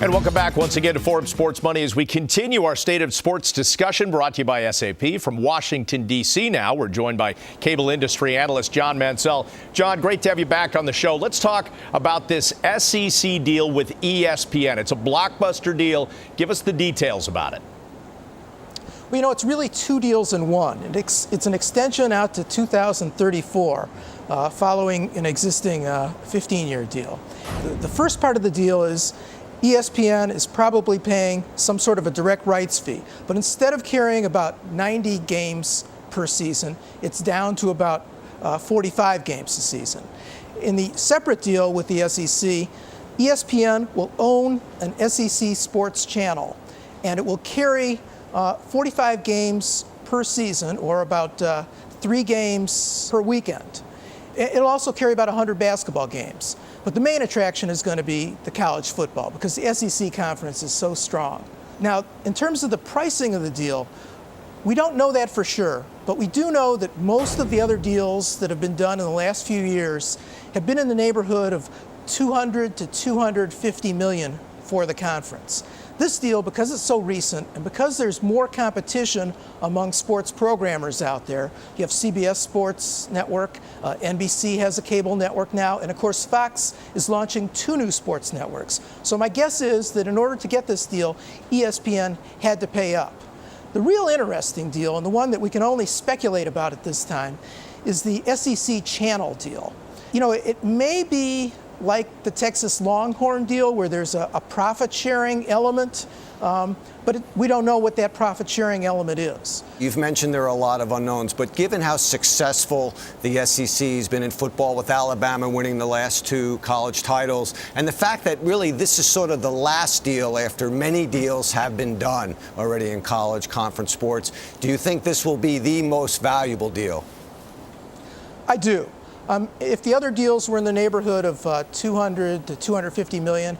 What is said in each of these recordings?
And welcome back once again to Forbes Sports Money as we continue our State of Sports discussion brought to you by SAP. From Washington, D.C. now, we're joined by cable industry analyst John Mansell. John, great to have you back on the show. Let's talk about this SEC deal with ESPN. It's a blockbuster deal. Give us the details about it. Well, you know, it's really two deals in one. It's an extension out to 2034, following an existing 15-year deal. The first part of the deal is ESPN is probably paying some sort of a direct rights fee, but instead of carrying about 90 games per season, it's down to about 45 games a season. In the separate deal with the SEC, ESPN will own an SEC sports channel, and it will carry 45 games per season, or about 3 games per weekend. It'll also carry about 100 basketball games. But the main attraction is going to be the college football, because the SEC conference is so strong. Now, in terms of the pricing of the deal, we don't know that for sure, but we do know that most of the other deals that have been done in the last few years have been in the neighborhood of $200 to $250 million for the conference. This deal, because it's so recent and because there's more competition among sports programmers out there, you have CBS Sports Network, NBC has a cable network now, and of course Fox is launching 2 new sports networks. So my guess is that in order to get this deal, ESPN had to pay up. The real interesting deal, and the one that we can only speculate about at this time, is the SEC channel deal. You know, it may be like the Texas Longhorn deal, where there's a profit-sharing element, but we don't know what that profit-sharing element is. You've mentioned there are a lot of unknowns, but given how successful the SEC has been in football, with Alabama winning the last 2 college titles, and the fact that really this is sort of the last deal after many deals have been done already in college conference sports, do you think this will be the most valuable deal? I do. If the other deals were in the neighborhood of 200 to 250 million,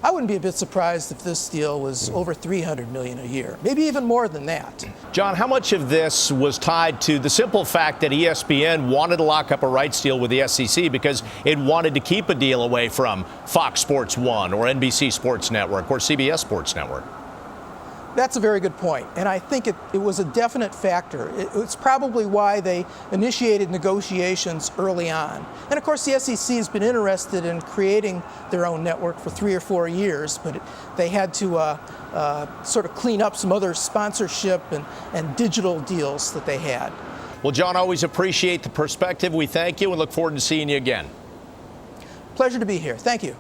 I wouldn't be a bit surprised if this deal was over 300 million a year, maybe even more than that. John, how much of this was tied to the simple fact that ESPN wanted to lock up a rights deal with the SEC because it wanted to keep a deal away from Fox Sports 1 or NBC Sports Network or CBS Sports Network? That's a very good point, and I think it was a definite factor. It's probably why they initiated negotiations early on. And of course, the SEC has been interested in creating their own network for 3 or 4 years, but they had to sort of clean up some other sponsorship and digital deals that they had. Well, John, always appreciate the perspective. We thank you and look forward to seeing you again. Pleasure to be here. Thank you.